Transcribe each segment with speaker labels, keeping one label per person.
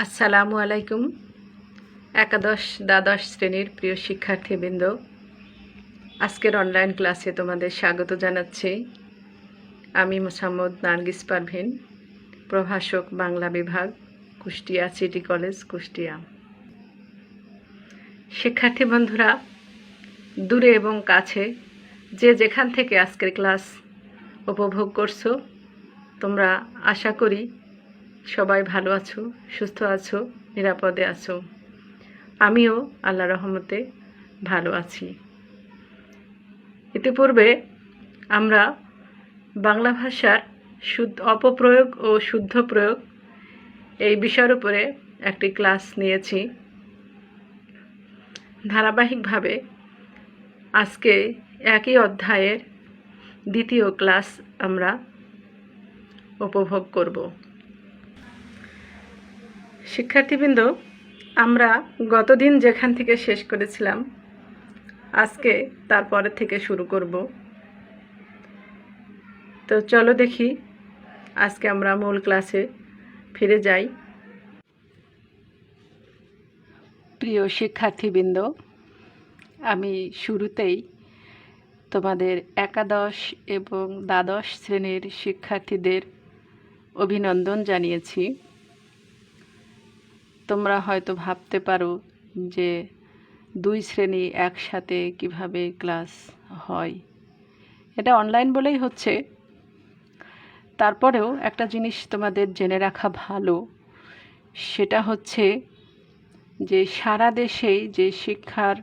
Speaker 1: আসসালামু আলাইকুম। একাদশ দ্বাদশ শ্রেণীর প্রিয় শিক্ষার্থীবৃন্দ, আজকের অনলাইন ক্লাসে তোমাদের স্বাগত জানাচ্ছি। আমি মোসাম্মদ নার্গিস পারভিন, প্রভাষক, বাংলা বিভাগ, কুষ্টিয়া সিটি কলেজ, কুষ্টিয়া। শিক্ষার্থী বন্ধুরা, দূরে এবং কাছে যে যেখান থেকে আজকের ক্লাস উপভোগ করছো, তোমরা আশা করি সবাই ভালো আছো, সুস্থ আছো, নিরাপদে আছো। আমিও আল্লাহর রহমতে ভালো আছি। ইতিপূর্বে আমরা বাংলা ভাষার অপপ্রয়োগ ও শুদ্ধ প্রয়োগ এই বিষয়ের উপরে একটি ক্লাস নিয়েছি। ধারাবাহিকভাবে আজকে একই অধ্যায়ের দ্বিতীয় ক্লাস আমরা উপভোগ করব। শিক্ষার্থীবৃন্দ, আমরা গতদিন যেখান থেকে শেষ করেছিলাম, আজকে তারপরের থেকে শুরু করব। তো চলো দেখি আজকে আমরা মূল ক্লাসে ফিরে যাই। প্রিয় শিক্ষার্থীবৃন্দ, আমি শুরুতেই তোমাদের একাদশ এবং দ্বাদশ শ্রেণীর শিক্ষার্থীদের অভিনন্দন জানিয়েছি। তোমরা হয়তো ভাবতে পারো যে দুই শ্রেণী একসাথে কিভাবে ক্লাস হয়। এটা অনলাইন বলেই হচ্ছে। তারপরেও একটা জিনিস তোমাদের জেনে রাখা ভালো, সেটা হচ্ছে যে সারা দেশেই যে শিক্ষার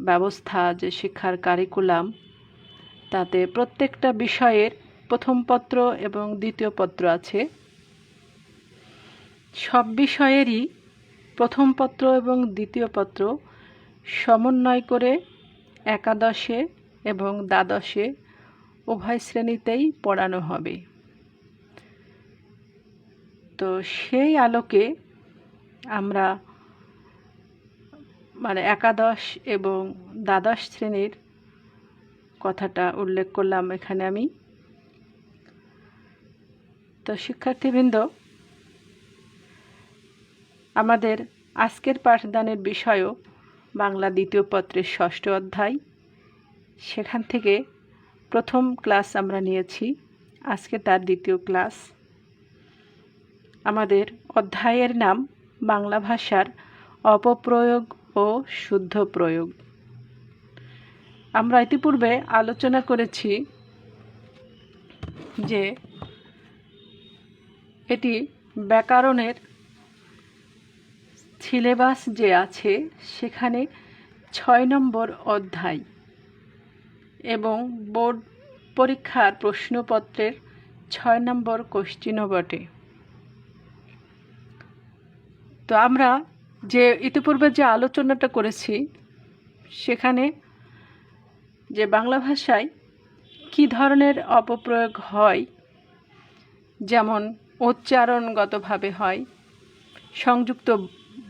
Speaker 1: ব্যবস্থা, যে শিক্ষার কারিকুলাম, তাতে প্রত্যেকটা বিষয়ের প্রথম পত্র এবং দ্বিতীয় পত্র আছে। সব বিষয়েরই প্রথম পত্র এবং দ্বিতীয় পত্র সমন্বয় করে একাদশে এবং দ্বাদশে উভয় শ্রেণীতেই পড়ানো হবে। তো সেই আলোকে আমরা একাদশ এবং দ্বাদশ শ্রেণীর কথাটা উল্লেখ করলাম এখানে আমি। তো শিক্ষার্থীবৃন্দ, আমাদের আজকের পাঠদানের বিষয়ও বাংলা দ্বিতীয় পত্রের ষষ্ঠ অধ্যায়। সেখান থেকে প্রথম ক্লাস আমরা নিয়েছি, আজকে তার দ্বিতীয় ক্লাস। আমাদের অধ্যায়ের নাম বাংলা ভাষার অপপ্রয়োগ ও শুদ্ধ প্রয়োগ। আমরা ইতিপূর্বে আলোচনা করেছি যে এটি ব্যাকরণের সিলেবাস যে আছে সেখানে 6 নম্বর অধ্যায় এবং বোর্ড পরীক্ষার প্রশ্নপত্রের 6 নম্বর কোশ্চিনও বটে। তো আমরা যে ইতিপূর্বে যে আলোচনাটা করেছি, সেখানে যে বাংলা ভাষায় কী ধরনের অপপ্রয়োগ হয়, যেমন উচ্চারণগতভাবে হয়, সংযুক্ত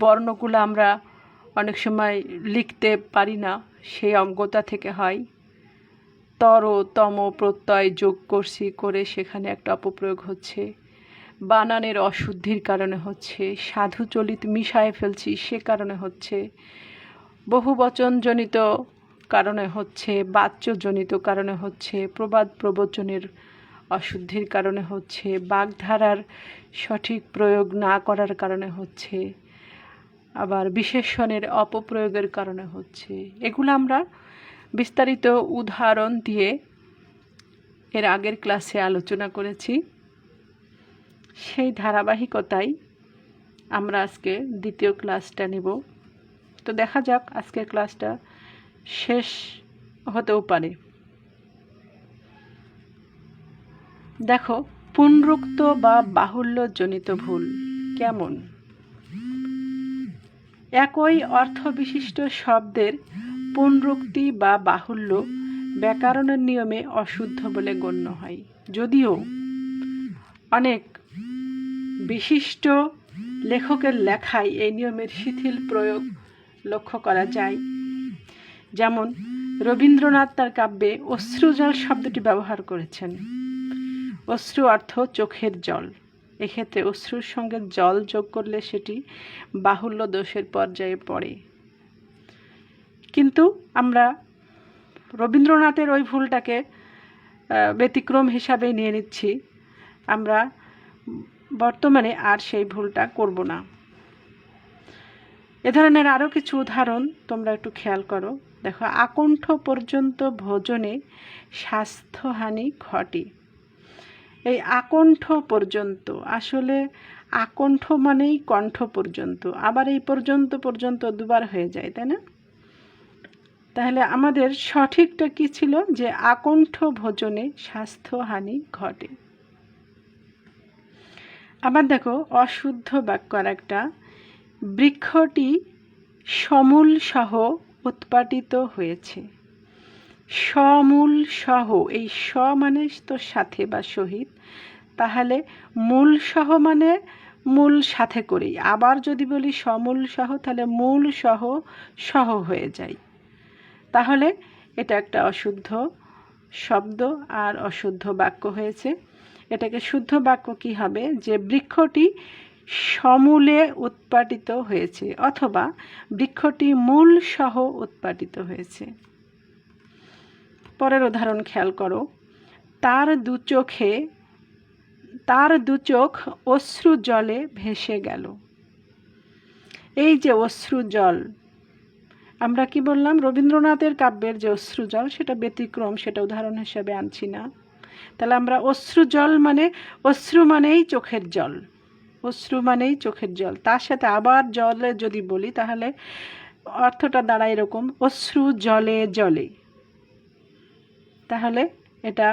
Speaker 1: বর্ণগুলো আমরা অনেক সময় লিখতে পারি না, সেই অজ্ঞতা থেকে হয়। তর তম প্রত্যয় যোগ করছি করে সেখানে একটা অপপ্রয়োগ হচ্ছে, বানানের অশুদ্ধির কারণে হচ্ছে, সাধু চলিত মিশায়ে ফেলছি সে কারণে হচ্ছে, বহুবচনজনিত কারণে হচ্ছে, বাচ্যজনিত কারণে হচ্ছে, প্রবাদ প্রবচনের অশুদ্ধির কারণে হচ্ছে, বাগধারার সঠিক প্রয়োগ না করার কারণে হচ্ছে, আবার বিশেষণের অপপ্রয়োগের কারণে হচ্ছে। এগুলো আমরা বিস্তারিত উদাহরণ দিয়ে এর আগের ক্লাসে আলোচনা করেছি। সেই ধারাবাহিকতায় আমরা আজকে দ্বিতীয় ক্লাসটা নেব। তো দেখা যাক আজকের ক্লাসটা শেষ হতেও পারে। দেখো, পুনরুক্ত বা বাহুল্যজনিত ভুল কেমন? একই অর্থবিশিষ্ট শব্দের পুনরুক্তি বা বাহুল্য ব্যাকরণের নিয়মে অশুদ্ধ বলে গণ্য হয়, যদিও অনেক বিশিষ্ট লেখকের লেখায় এই নিয়মের শিথিল প্রয়োগ লক্ষ্য করা যায়। যেমন রবীন্দ্রনাথ তার কাব্যে অশ্রুজল শব্দটি ব্যবহার করেছেন। অশ্রু অর্থ চোখের জল, এক্ষেত্রে অশ্রুর সঙ্গে জল যোগ করলে সেটি বাহুল্য দোষের পর্যায়ে পড়ে। কিন্তু আমরা রবীন্দ্রনাথের ওই ভুলটাকে ব্যতিক্রম হিসাবে নিয়ে নিচ্ছি। আমরা বর্তমানে আর সেই ভুলটা করব না। এ ধরনের আরও কিছু উদাহরণ তোমরা একটু খেয়াল করো। দেখো, আকণ্ঠ পর্যন্ত ভোজনে স্বাস্থ্যহানি ঘটে। এই আকণ্ঠ পর্যন্ত, আসলে আকণ্ঠ মানেই কণ্ঠ পর্যন্ত, আবার এই পর্যন্ত পর্যন্ত দুবার হয়ে যায়, তাই না? তাহলে আমাদের সঠিকটা কি ছিল? যে আকণ্ঠ ভোজনে স্বাস্থ্যহানি ঘটে। আবার দেখো, অশুদ্ধ বাক্য আর একটা, বৃক্ষটি সমূল সহ উৎপাটিত হয়েছে। সমূল সহ, এই স মানে তো সাথে বা সহিত, তাহলে মূল সহ মানে মূল সাথে করেই। আবার যদি বলি সমূল সহ, তাহলে মূল সহ সহ হয়ে যায়। তাহলে এটা একটা অশুদ্ধ শব্দ আর অশুদ্ধ বাক্য হয়েছে। এটাকে শুদ্ধ বাক্য কি হবে? যে বৃক্ষটি সমূলে উৎপাটিত হয়েছে, অথবা বৃক্ষটি মূল সহ উৎপাটিত হয়েছে। পরের উদাহরণ খেয়াল করো, তার দু চোখ অশ্রু জলে ভেসে গেল। এই যে অশ্রু জল, আমরা কি বললাম? রবীন্দ্রনাথের কাব্যের যে অশ্রু জল, সেটা ব্যতিক্রম, সেটা উদাহরণ হিসেবে আনছি না। তাহলে আমরা অশ্রু জল মানে, অশ্রু মানেই চোখের জল, অশ্রু মানেই চোখের জল, তার সাথে আবার জলে যদি বলি তাহলে অর্থটা দাঁড়ায় এরকম, অশ্রু জলে জলে। তাহলে এটা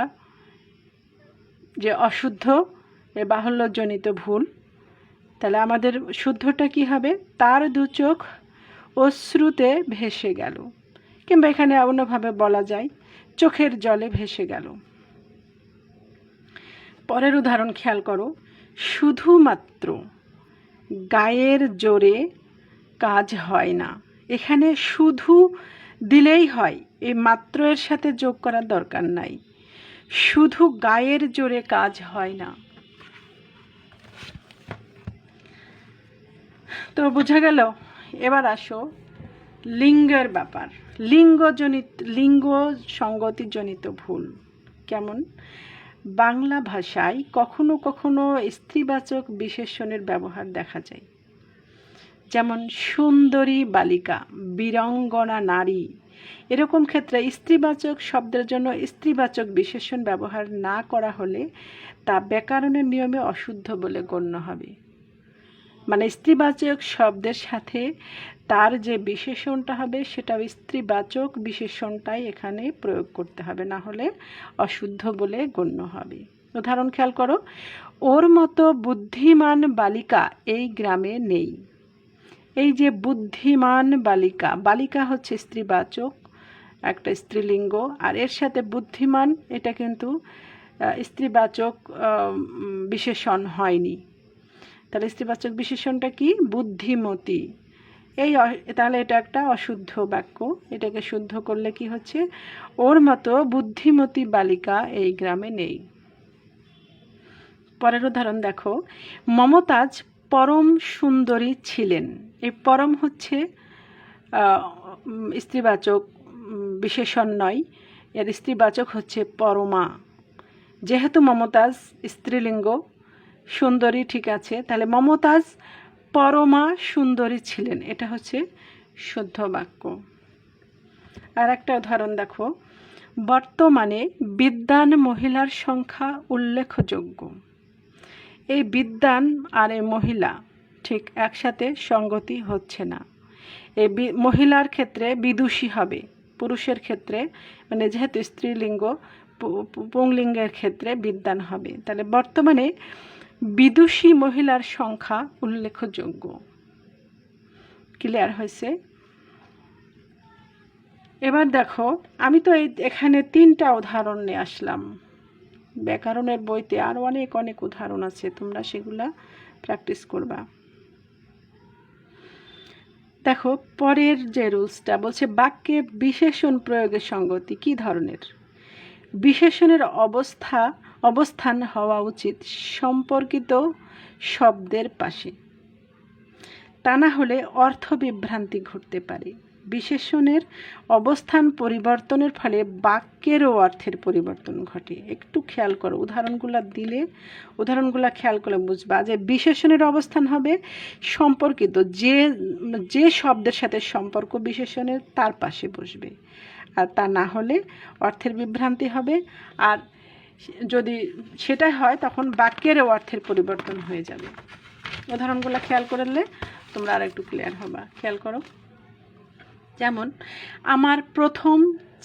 Speaker 1: যে অশুদ্ধ, এ বাহুল্যজনিত ভুল। তাহলে আমাদের শুদ্ধটা কি হবে? তার দু চোখ অশ্রুতে ভেসে গেল, কিংবা এখানে অন্যভাবে বলা যায় চোখের জলে ভেসে গেল। পরের উদাহরণ খেয়াল করো, শুধুমাত্র গায়ের জোরে কাজ হয় না। এখানে শুধু দিলেই হয়, এই মাত্র এর সাথে যোগ করার দরকার নাই। শুধু গায়ের জোরে কাজ হয় না। তো বোঝা গেল। এবার আসো লিঙ্গের ব্যাপার। লিঙ্গ সঙ্গতিজনিত ভুল কেমন? বাংলা ভাষায় কখনো কখনো স্ত্রীবাচক বিশেষণের ব্যবহার দেখা যায়। যেমন সুন্দরী বালিকা, বীরাঙ্গনা নারী, এরকম ক্ষেত্রে স্ত্রীবাচক শব্দের জন্য স্ত্রীবাচক বিশেষণ ব্যবহার না করা হলে তা ব্যাকরণের নিয়মে অশুদ্ধ বলে গণ্য হবে। মানে স্ত্রীবাচক শব্দের সাথে তার যে বিশেষণটা হবে, সেটা স্ত্রীবাচক বিশেষণটাই এখানে প্রয়োগ করতে হবে, না হলে অশুদ্ধ বলে গণ্য হবে। উদাহরণ খেয়াল করো, ওর মতো বুদ্ধিমান বালিকা এই গ্রামে নেই। এই যে বুদ্ধিমান বালিকা, বালিকা হচ্ছে স্ত্রীবাচক, একটা স্ত্রীলিঙ্গ, আর এর সাথে বুদ্ধিমান, এটা কিন্তু স্ত্রীবাচক বিশেষণ হয়নি। তাহলে স্ত্রীবাচক বিশেষণটা কি? বুদ্ধিমতী। তাহলে এটা একটা অশুদ্ধ বাক্য। এটাকে শুদ্ধ করলে কি হচ্ছে? ওর মতো বুদ্ধিমতী বালিকা এই গ্রামে নেই। পরের উদাহরণ দেখো, মমতাজ পরম সুন্দরী ছিলেন। এই পরম হচ্ছে স্ত্রীবাচক বিশেষণ নয়, এর স্ত্রীবাচক হচ্ছে পরমা। যেহেতু মমতাজ স্ত্রীলিঙ্গ, সুন্দরী ঠিক আছে, তাহলে মমতাজ পরমা সুন্দরী ছিলেন, এটা হচ্ছে শুদ্ধ বাক্য। আর একটা উদাহরণ দেখো, বর্তমানে বিদ্বান মহিলার সংখ্যা উল্লেখযোগ্য। এই বিদ্বান আর এই মহিলা ঠিক একসাথে সঙ্গতি হচ্ছে না। এই মহিলার ক্ষেত্রে বিদুষী হবে, পুরুষের ক্ষেত্রে মানে যেহেতু স্ত্রীলিঙ্গ, পুংলিঙ্গের ক্ষেত্রে বিদ্বান হবে। তাহলে বর্তমানে বিদুষী মহিলার সংখ্যা উল্লেখযোগ্য। ক্লিয়ার হয়েছে? এবার দেখো, আমি তো এখানে 3টা উদাহরণ নিয়ে আসলাম। ব্যাকরণের বইতে আরও অনেক অনেক উদাহরণ আছে, তোমরা সেগুলা প্র্যাকটিস করবা। দেখো পরের যে রুলসটা বলছে, বাক্যে বিশেষণ প্রয়োগের সঙ্গতি কী ধরনের? বিশেষণের অবস্থান হওয়া উচিত সম্পর্কিত শব্দের পাশে, তা না হলে অর্থ বিভ্রান্তি ঘটতে পারে। বিশেষণের অবস্থান পরিবর্তনের ফলে বাক্যেরও অর্থের পরিবর্তন ঘটে। একটু খেয়াল করো, উদাহরণগুলো খেয়াল করলে বুঝবা যে বিশেষণের অবস্থান হবে সম্পর্কিত, যে শব্দের সাথে সম্পর্ক বিশেষণের তার পাশে বসবে, আর তা না হলে অর্থের বিভ্রান্তি হবে। আর যদি সেটা হয় তখন বাক্যেরও অর্থের পরিবর্তন হয়ে যাবে। উদাহরণগুলো খেয়াল করলে তোমরা আর একটু ক্লিয়ার হবা। খেয়াল করো, যেমন আমার প্রথম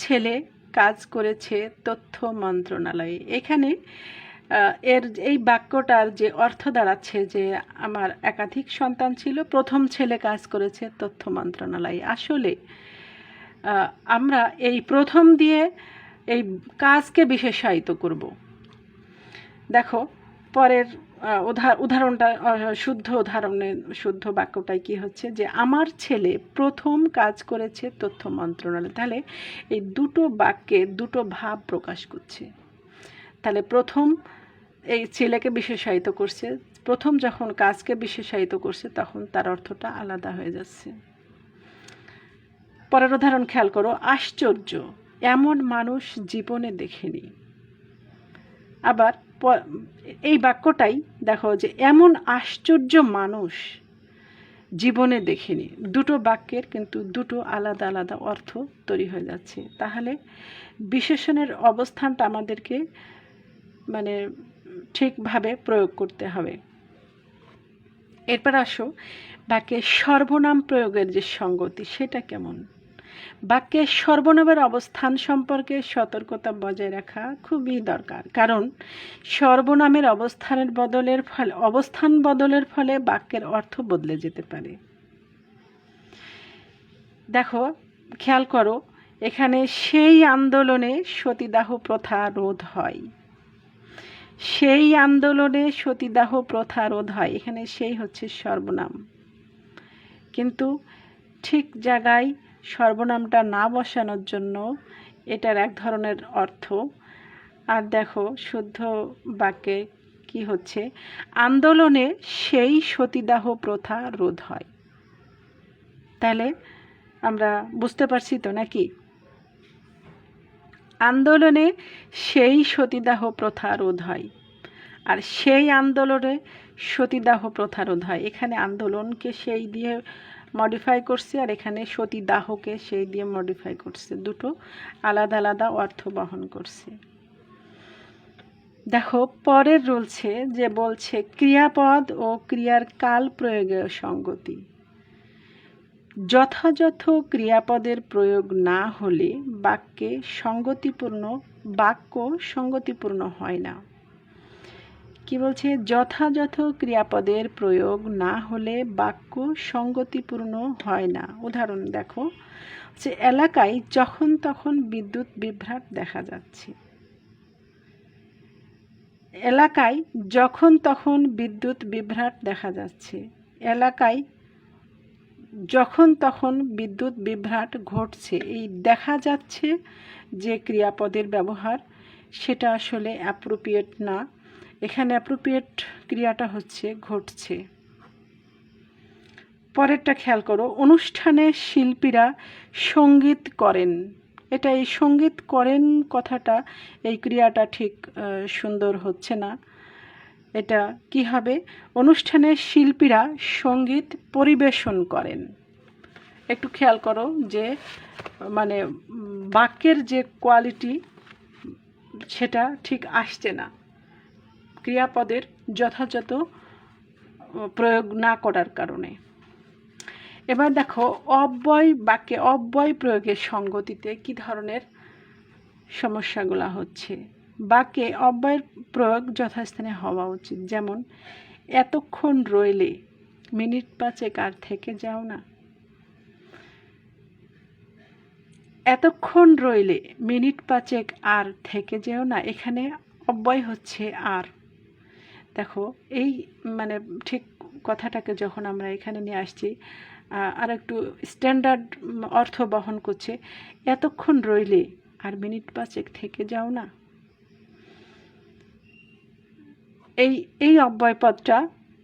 Speaker 1: ছেলে কাজ করেছে তথ্য মন্ত্রণালয়ে। এখানে এই বাক্যটার যে অর্থ দাঁড়াচ্ছে যে আমার একাধিক সন্তান ছিল, প্রথম ছেলে কাজ করেছে তথ্য মন্ত্রণালয়ে। আসলে আমরা এই প্রথম দিয়ে এই কাজকে বিশেষায়িত করব। দেখো পরের উদাহরণটা, শুদ্ধ বাক্যটাই কি হচ্ছে যে আমার ছেলে প্রথম কাজ করেছে তথ্য মন্ত্রণালয়। তাহলে এই দুটো বাক্যে দুটো ভাব প্রকাশ করছে। তাহলে প্রথম এই ছেলেকে বিশেষায়িত করছে, প্রথম যখন কাজকে বিশেষায়িত করছে তখন তার অর্থটা আলাদা হয়ে যাচ্ছে। পরের উদাহরণ খেয়াল করো, আশ্চর্য, এমন মানুষ জীবনে দেখিনি। আবার এই বাক্যটাই দেখো যে এমন আশ্চর্য মানুষ জীবনে দেখিনি। দুটো বাক্যের কিন্তু দুটো আলাদা আলাদা অর্থ তৈরি হয়ে যাচ্ছে। তাহলে বিশেষণের অবস্থানটা আমাদেরকে ঠিকভাবে প্রয়োগ করতে হবে। এরপর আসো বাক্যে সর্বনাম প্রয়োগের যে সঙ্গতি সেটা কেমন। বাক্যে সর্বনামের অবস্থান সম্পর্কে সতর্কতা বজায় রাখা খুবই দরকার, কারণ সর্বনামের অবস্থান বদলের ফলে বাক্যের অর্থ বদলে যেতে পারে। দেখো খেয়াল করো, এখানে সেই আন্দোলনে সতীদাহ প্রথা রোধ হয়। সেই আন্দোলনে সতীদাহ প্রথা রোধ হয়, এখানে সেই হচ্ছে সর্বনাম, কিন্তু ঠিক জায়গায় সর্বনামটা না বসানোর জন্য এটার এক ধরনের অর্থ। আর দেখো শুদ্ধ বাক্যে কি হচ্ছে, আন্দোলনে সেই সতীদাহ প্রথা রোধ হয়। তাহলে আমরা বুঝতে পারছি তো নাকি, আন্দোলনে সেই সতীদাহ প্রথা রোধ হয়, আর সেই আন্দোলনে সতীদাহ প্রথা রোধ হয়। এখানে আন্দোলনকে সেই দিয়ে মডিফাই করছে, আর এখানে সতীদাহকে সেই দিয়ে মডিফাই করছে, দুটো আলাদা আলাদা অর্থ বহন করছে। দেখো পরের বলছে ক্রিয়াপদ ও ক্রিয়ার কাল প্রয়োগের সঙ্গতি। যথাযথ ক্রিয়াপদের প্রয়োগ না হলে বাক্য সঙ্গতিপূর্ণ হয় না। কি বলছে, যথাযথ ক্রিয়াপদের প্রয়োগ না হলে বাক্য সঙ্গতিপূর্ণ হয় না। উদাহরণ দেখো যে এলাকায় যখন তখন বিদ্যুৎ বিভ্রাট দেখা যাচ্ছে। এলাকায় যখন তখন বিদ্যুৎ বিভ্রাট দেখা যাচ্ছে, এলাকায় যখন তখন বিদ্যুৎ বিভ্রাট ঘটছে। এই দেখা যাচ্ছে যে ক্রিয়াপদের ব্যবহার, সেটা আসলে অ্যাপ্রোপ্রিয়েট না। এখানে অ্যাপ্রোপ্রিয়েট ক্রিয়াটা হচ্ছে ঘটছে। পরেরটা খেয়াল করো, অনুষ্ঠানে শিল্পীরা সঙ্গীত করেন। এটা এই সঙ্গীত করেন কথাটা, এই ক্রিয়াটা ঠিক সুন্দর হচ্ছে না। এটা কি হবে, অনুষ্ঠানে শিল্পীরা সঙ্গীত পরিবেশন করেন। একটু খেয়াল করো যে বাক্যের যে কোয়ালিটি সেটা ঠিক আসছে না, ক্রিয়াপদের যথাযথ প্রয়োগ না করার কারণে। এবার দেখো বাক্যে অব্যয় প্রয়োগের সঙ্গতিতে কি ধরনের সমস্যাগুলো হচ্ছে। বাক্যে অব্যয়ের প্রয়োগ যথাস্থানে হওয়া উচিত। যেমন এতক্ষণ রইলে মিনিট পাঁচেক আর থেকে যাও না। এতক্ষণ রইলে মিনিট পাঁচেক আর থেকে যেও না, এখানে অব্যয় হচ্ছে আর। দেখো এই ঠিক কথাটাকে যখন আমরা এখানে নিয়ে আসছি, আর একটু স্ট্যান্ডার্ড অর্থ বহন করছে। এতক্ষণ রইলে আর মিনিট 5 থেকে যাও না। এই অব্যয়পদটা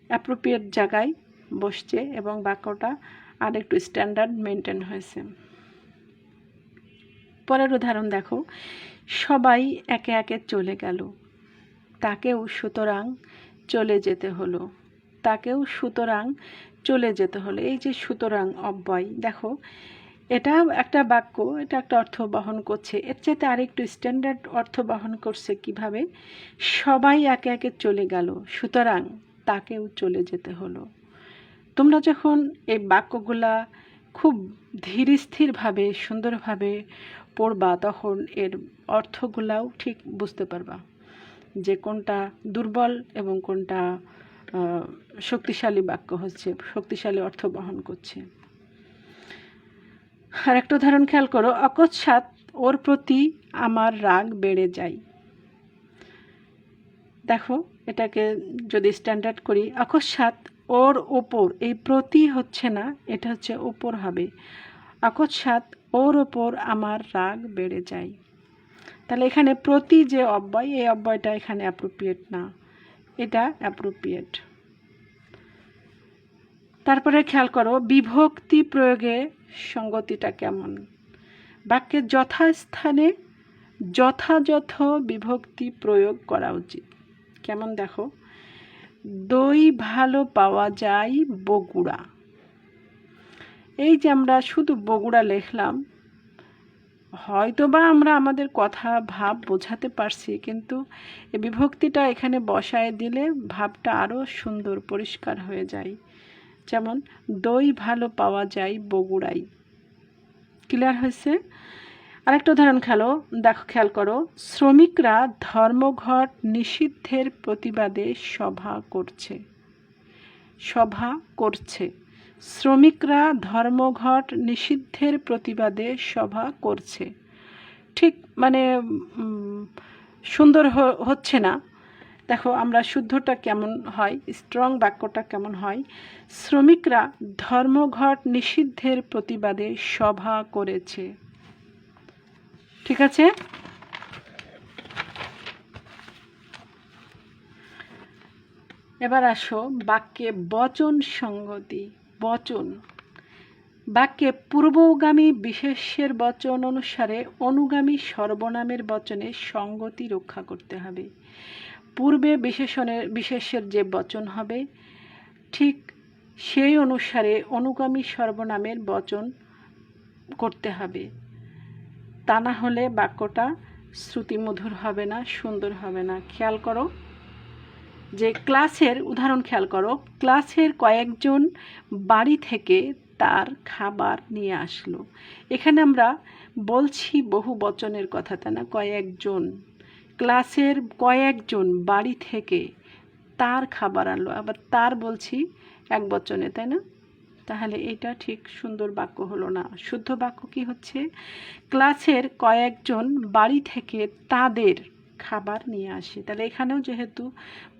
Speaker 1: অ্যাপ্রোপ্রিয়েট জায়গায় বসছে এবং বাক্যটা আর একটু স্ট্যান্ডার্ড মেনটেন হয়েছে। পরের উদাহরণ দেখো, সবাই একে একে চলে গেল, তাকেও সুতরাং চলে যেতে হলো। তাকেও সুতরাং চলে যেতে হলো। এই যে সুতরাং অব্যয়, দেখো এটা একটা বাক্য, এটা একটা অর্থ বহন করছে। এর চাইতে আরেকটু স্ট্যান্ডার্ড অর্থ বহন করছে কিভাবে? সবাই একে একে চলে গেল, সুতরাং তাকেও চলে যেতে হলো। তোমরা যখন এই বাক্যগুলা খুব ধীর স্থিরভাবে সুন্দরভাবে পড়বা, তখন এর অর্থগুলাও ঠিক বুঝতে পারবা যে কোনটা দুর্বল এবং কোনটা শক্তিশালী বাক্য হচ্ছে, শক্তিশালী অর্থ বহন করছে। আর একটা উদাহরণ খেয়াল করো, অকস্মাৎ ওর প্রতি আমার রাগ বেড়ে যায়। দেখো এটাকে যদি স্ট্যান্ডার্ড করি, অকস্মাৎ ওর ওপর, এই প্রতি হচ্ছে না, এটা হচ্ছে ওপর হবে। অকস্মাৎ ওর ওপর আমার রাগ বেড়ে যায়। তাহলে এখানে প্রতি যে অব্যয়, এই অব্যয়টা এখানে অ্যাপ্রোপ্রিয়েট না, এটা অ্যাপ্রোপ্রিয়েট। তারপরে খেয়াল করো বিভক্তি প্রয়োগে সঙ্গতিটা কেমন। বাক্যের যথাস্থানে যথাযথ বিভক্তি প্রয়োগ করা উচিত। কেমন দেখো, দই ভালো পাওয়া যায় বগুড়া। এই যে আমরা শুধু বগুড়া লিখলাম, হয়তোবা আমরা আমাদের কথা ভাব বোঝাতে পারছি, কিন্তু এই বিভক্তিটা এখানে বসায় দিলে ভাবটা আরও সুন্দর পরিষ্কার হয়ে যায়। যেমন দই ভালো পাওয়া যায় বগুড়ায়। ক্লিয়ার হয়েছে? আরেকটা উদাহরণ খেয়াল করো, শ্রমিকরা ধর্মঘট নিষিদ্ধের প্রতিবাদে সভা করছে। সভা করছে, শ্রমিকরা ধর্মঘট নিষিদ্ধের প্রতিবাদে সভা করছে। ঠিক মানে সুন্দর হচ্ছে না। দেখো আমরা শুদ্ধটা কেমন হয়, স্ট্রং বাক্যটা কেমন হয়, শ্রমিকরা ধর্মঘট নিষিদ্ধের প্রতিবাদে সভা করেছে। ঠিক আছে? এবার আসো বাক্যে বচন সংগতি। বচন বাক্যে পূর্বগামী বিশেষ্যের বচন অনুসারে অনুগামী সর্বনামের বচনে সঙ্গতি রক্ষা করতে হবে। পূর্বে বিশেষ্যের যে বচন হবে ঠিক সেই অনুসারে অনুগামী সর্বনামের বচন করতে হবে। তা না হলে বাক্যটা শ্রুতিমধুর হবে না, সুন্দর হবে না। খেয়াল করো যে ক্লাসের উদাহরণ খেয়াল করো, ক্লাসের কয়েকজন বাড়ি থেকে তার খাবার নিয়ে আসলো। এখানে আমরা বলছি বহু বচনের কথা, তাই না? কয়েকজন, ক্লাসের কয়েকজন বাড়ি থেকে তার খাবার আনলো, আবার তার বলছি এক বচনে, তাই না? তাহলে এটা ঠিক সুন্দর বাক্য হলো না। শুদ্ধ বাক্য কি হচ্ছে, ক্লাসের কয়েকজন বাড়ি থেকে তাদের খাবার নিয়ে আসে। তাহলে এখানেও যেহেতু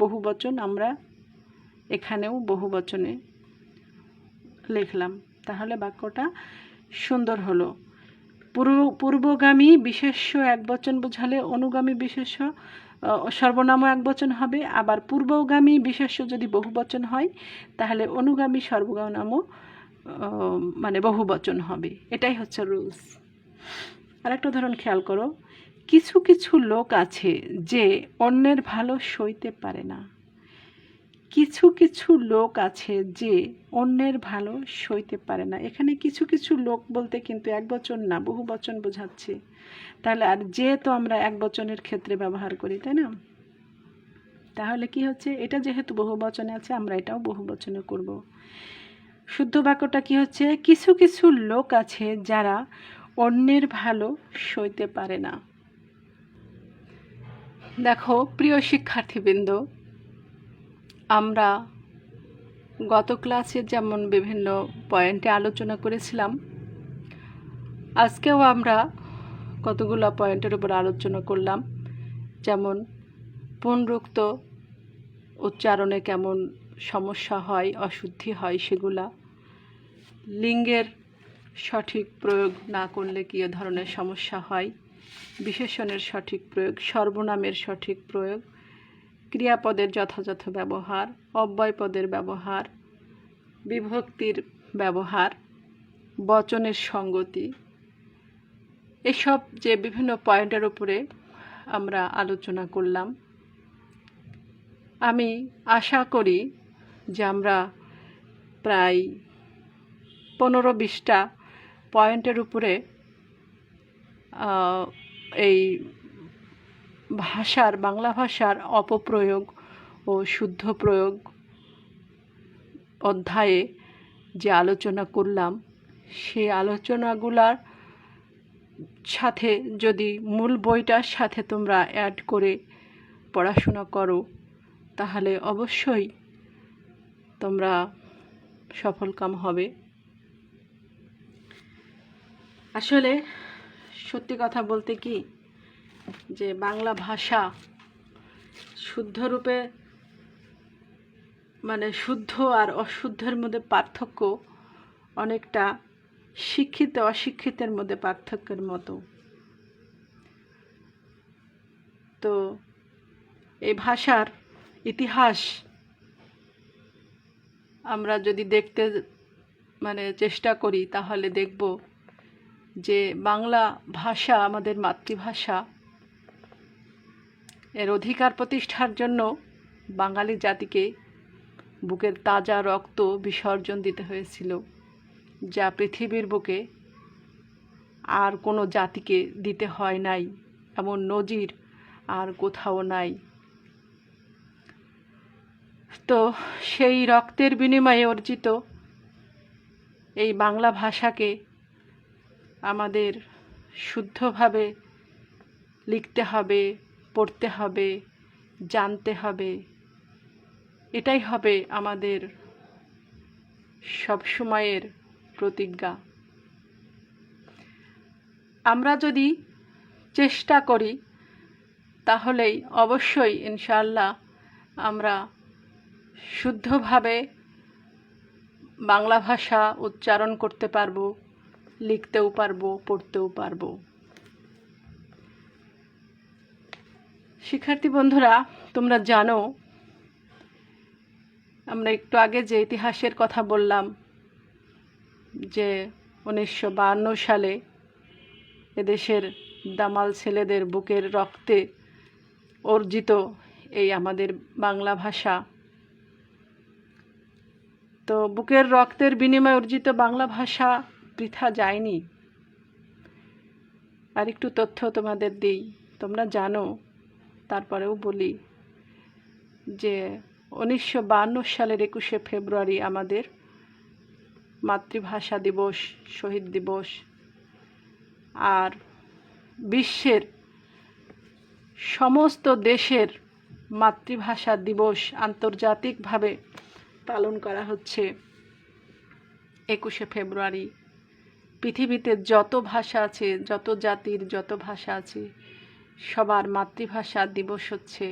Speaker 1: বহুবচন, আমরা এখানেও বহুবচনে লিখলাম, তাহলে বাক্যটা সুন্দর হলো। পূর্বগামী বিশেষ্য একবচন বোঝালে অনুগামী বিশেষ্য সর্বনামও একবচন হবে, আবার পূর্বগামী বিশেষ্য যদি বহুবচন হয় তাহলে অনুগামী সর্বনামও মানে বহুবচন হবে। এটাই হচ্ছে রুলস। আরেকটা উদাহরণ খেয়াল করো, কিছু কিছু লোক আছে যে অন্যের ভালো সইতে পারে না। কিছু কিছু লোক আছে যে অন্যের ভালো সইতে পারে না। এখানে কিছু কিছু লোক বলতে কিন্তু একবচন না, বহুবচন বোঝাচ্ছে। তাহলে আর যে তো আমরা একবচনের ক্ষেত্রে ব্যবহার করি, তাই না? তাহলে কি হচ্ছে, এটা যেহেতু বহুবচনে আছে আমরা এটাও বহুবচনে করব। শুদ্ধ বাক্যটা কি হচ্ছে, কিছু কিছু লোক আছে যারা অন্যের ভালো সইতে পারে না। দেখো প্রিয় শিক্ষার্থীবৃন্দ, আমরা গত ক্লাসে যেমন বিভিন্ন পয়েন্টে আলোচনা করেছিলাম, আজকেও আমরা কতগুলো পয়েন্টের উপর আলোচনা করলাম। যেমন পুনরুক্ত উচ্চারণে কেমন সমস্যা হয়, অশুদ্ধি হয় সেগুলা, লিঙ্গের সঠিক প্রয়োগ না করলে কী ধরনের সমস্যা হয়, বিশেষণের সঠিক প্রয়োগ, সর্বনামের সঠিক প্রয়োগ, ক্রিয়াপদের যথাযথ ব্যবহার, অব্যয়পদের ব্যবহার, বিভক্তির ব্যবহার, বচনের সঙ্গতি, এসব যে বিভিন্ন পয়েন্টের উপরে আমরা আলোচনা করলাম। আমি আশা করি যে আমরা প্রায় 15-20টা পয়েন্টের উপরে এই বাংলা ভাষার অপপ্রয়োগ ও শুদ্ধ প্রয়োগ অধ্যায়ে যে আলোচনা করলাম, সেই আলোচনাগুলার সাথে যদি মূল বইটার সাথে তোমরা অ্যাড করে পড়াশোনা করো, তাহলে অবশ্যই তোমরা সফলকাম হবে। আসলে সত্যি কথা বলতে কি, যে বাংলা ভাষা শুদ্ধ রূপে মানে শুদ্ধ আর অশুদ্ধের মধ্যে পার্থক্য অনেকটা শিক্ষিত অশিক্ষিতের মধ্যে পার্থক্যের মতো। তো এই ভাষার ইতিহাস আমরা যদি দেখতে চেষ্টা করি, তাহলে দেখব যে বাংলা ভাষা আমাদের মাতৃভাষা, এর অধিকার প্রতিষ্ঠার জন্য বাঙালি জাতিকে বুকের তাজা রক্ত বিসর্জন দিতে হয়েছিল, যা পৃথিবীর বুকে আর কোনো জাতিকে দিতে হয় নাই, এমন নজির আর কোথাও নাই। তো সেই রক্তের বিনিময়ে অর্জিত এই বাংলা ভাষাকে আমাদের শুদ্ধভাবে লিখতে হবে, পড়তে হবে, জানতে হবে। এটাই হবে আমাদের সবসময়ের প্রতিজ্ঞা। আমরা যদি চেষ্টা করি, তাহলেই অবশ্যই ইনশাআল্লাহ আমরা শুদ্ধভাবে বাংলা ভাষা উচ্চারণ করতে পারবো, লিখতেও পারবো, পড়তেও পারবো। শিক্ষার্থী বন্ধুরা, তোমরা জানো আমরা একটু আগে যে ইতিহাসের কথা বললাম, যে 1952 সালে এদেশের দামাল ছেলেদের বুকের রক্তে অর্জিত এই আমাদের বাংলা ভাষা। তো বুকের রক্তের বিনিময়ে অর্জিত বাংলা ভাষা বৃথা যায়নি। আর একটু তথ্য তোমাদের দিই, তোমরা জানো, তারপরেও বলি যে 1952 সালের 21শে ফেব্রুয়ারি আমাদের মাতৃভাষা দিবস, শহীদ দিবস। আর বিশ্বের সমস্ত দেশের মাতৃভাষা দিবস আন্তর্জাতিকভাবে পালন করা হচ্ছে 21শে ফেব্রুয়ারি। পৃথিবীতে যত ভাষা আছে, যত জাতির যত ভাষা আছে, সবার মাতৃভাষা দিবস হচ্ছে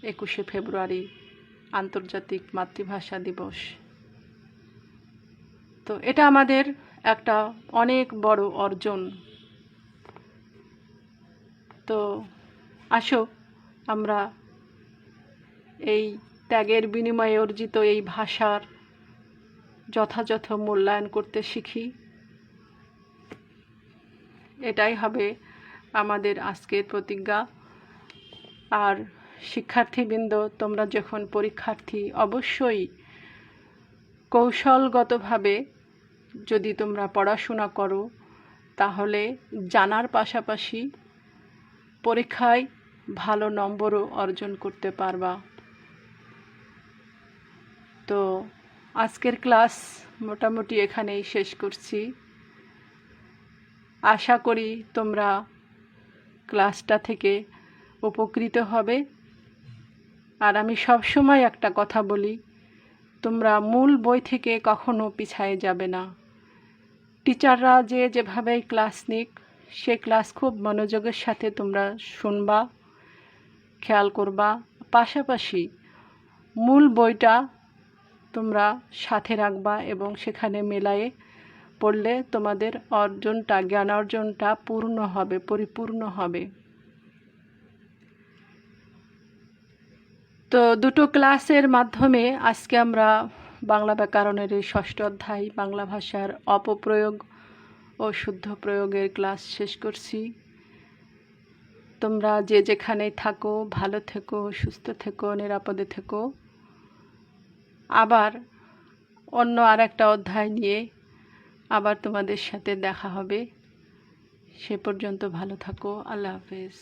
Speaker 1: 21শে ফেব্রুয়ারি, আন্তর্জাতিক মাতৃভাষা দিবস। তো এটা আমাদের একটা অনেক বড় অর্জন। তো আসো আমরা এই ত্যাগের বিনিময়ে অর্জিত এই ভাষার যথাযথ মূল্যায়ন করতে শিখি। এটাই হবে আমাদের আজকের প্রতিজ্ঞা। আর শিক্ষার্থীবৃন্দ, তোমরা যখন পরীক্ষার্থী, অবশ্যই কৌশলগতভাবে যদি তোমরা পড়াশোনা করো, তাহলে জানার পাশাপাশি পরীক্ষায় ভালো নম্বরও অর্জন করতে পারবা। তো আজকের ক্লাস মোটামুটি এখানেই শেষ করছি। আশা করি তোমরা ক্লাসটা থেকে উপকৃত হবে। আর আমি সবসময় একটা কথা বলি, তোমরা মূল বই থেকে কখনো পিছায়ে যাবে না। টিচাররা যেভাবে ক্লাস নিক, সে ক্লাস খুব মনোযোগের সাথে তোমরা শুনবা, খেয়াল করবা। পাশাপাশি মূল বইটা তোমরা সাথে রাখবা এবং সেখানে মেলায়ে পড়লে তোমাদের অর্জনটা, জ্ঞান অর্জনটা পূর্ণ হবে, পরিপূর্ণ হবে। তো দুটো ক্লাসের মাধ্যমে আজকে আমরা বাংলা ব্যাকরণের এই 6ষ্ঠ অধ্যায় বাংলা ভাষার অপপ্রয়োগ ও শুদ্ধ প্রয়োগের ক্লাস শেষ করছি। তোমরা যে যেখানেই থাকো ভালো থেকো, সুস্থ থেকো, নিরাপদে থেকো। আবার অন্য আর একটা অধ্যায় নিয়ে আবার তোমাদের সাথে দেখা হবে। সে পর্যন্ত ভালো থাকো। আল্লাহ হাফেজ।